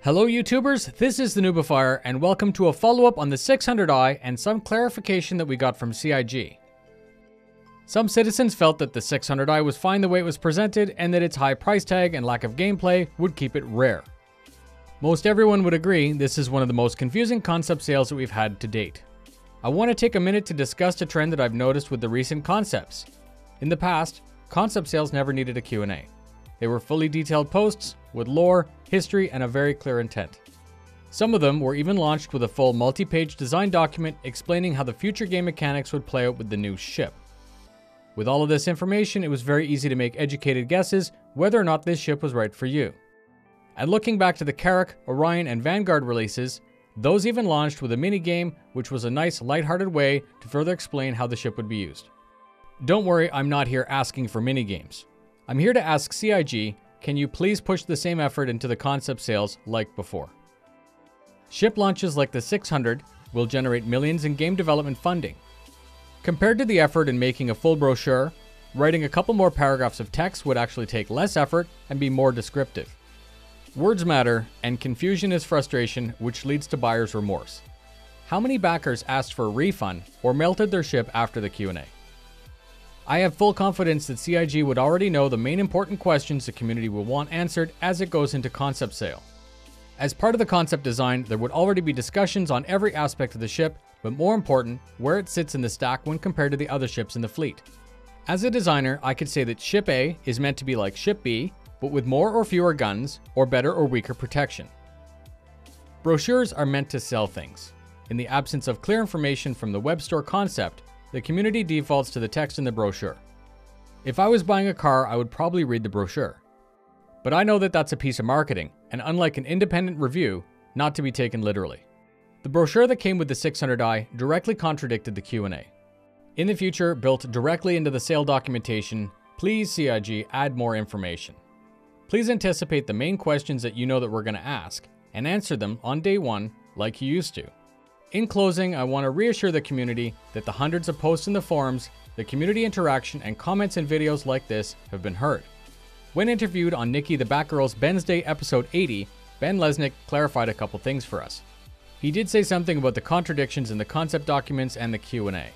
Hello YouTubers, this is the Noobifier and welcome to a follow-up on the 600i and some clarification that we got from CIG. Some citizens felt that the 600i was fine the way it was presented and that its high price tag and lack of gameplay would keep it rare. Most everyone would agree this is one of the most confusing concept sales that we've had to date. I want to take a minute to discuss a trend that I've noticed with the recent concepts. In the past, concept sales never needed a Q&A. They were fully detailed posts with lore, history, and a very clear intent. Some of them were even launched with a full multi-page design document explaining how the future game mechanics would play out with the new ship. With all of this information, it was very easy to make educated guesses whether or not this ship was right for you. And looking back to the Carrack, Orion, and Vanguard releases, those even launched with a mini-game, which was a nice lighthearted way to further explain how the ship would be used. Don't worry, I'm not here asking for mini-games. I'm here to ask CIG, can you please push the same effort into the concept sales like before? Ship launches like the 600 will generate millions in game development funding. Compared to the effort in making a full brochure, writing a couple more paragraphs of text would actually take less effort and be more descriptive. Words matter, and confusion is frustration, which leads to buyer's remorse. How many backers asked for a refund or melted their ship after the Q&A? I have full confidence that CIG would already know the main important questions the community will want answered as it goes into concept sale. As part of the concept design, there would already be discussions on every aspect of the ship, but more important, where it sits in the stack when compared to the other ships in the fleet. As a designer, I could say that Ship A is meant to be like Ship B, but with more or fewer guns, or better or weaker protection. Brochures are meant to sell things. In the absence of clear information from the web store concept, the community defaults to the text in the brochure. If I was buying a car, I would probably read the brochure. But I know that that's a piece of marketing, and unlike an independent review, not to be taken literally. The brochure that came with the 600i directly contradicted the Q&A. In the future, built directly into the sale documentation, please CIG add more information. Please anticipate the main questions that you know that we're going to ask, and answer them on day one like you used to. In closing, I want to reassure the community that the hundreds of posts in the forums, the community interaction, and comments in videos like this have been heard. When interviewed on Nikki the Batgirl's Bensday episode 80, Ben Lesnick clarified a couple things for us. He did say something about the contradictions in the concept documents and the Q&A.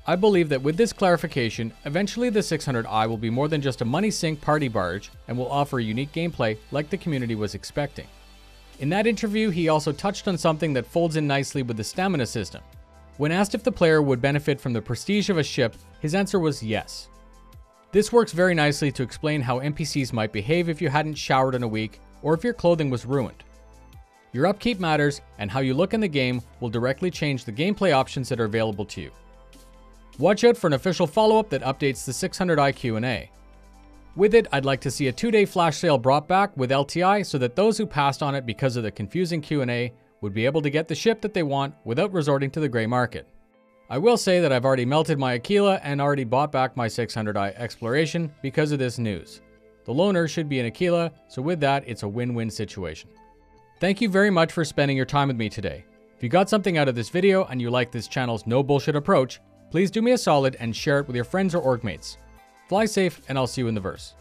I believe that with this clarification, eventually the 600i will be more than just a money sink party barge and will offer unique gameplay like the community was expecting. In that interview, he also touched on something that folds in nicely with the stamina system. When asked if the player would benefit from the prestige of a ship, his answer was yes. This works very nicely to explain how NPCs might behave if you hadn't showered in a week or if your clothing was ruined. Your upkeep matters, and how you look in the game will directly change the gameplay options that are available to you. Watch out for an official follow-up that updates the 600i Q&A. With it, I'd like to see a 2-day flash sale brought back with LTI so that those who passed on it because of the confusing Q&A would be able to get the ship that they want without resorting to the gray market. I will say that I've already melted my Aquila and already bought back my 600i Exploration because of this news. The loaner should be an Aquila, so with that, it's a win-win situation. Thank you very much for spending your time with me today. If you got something out of this video and you like this channel's no bullshit approach, please do me a solid and share it with your friends or org mates. Fly safe, and I'll see you in the verse.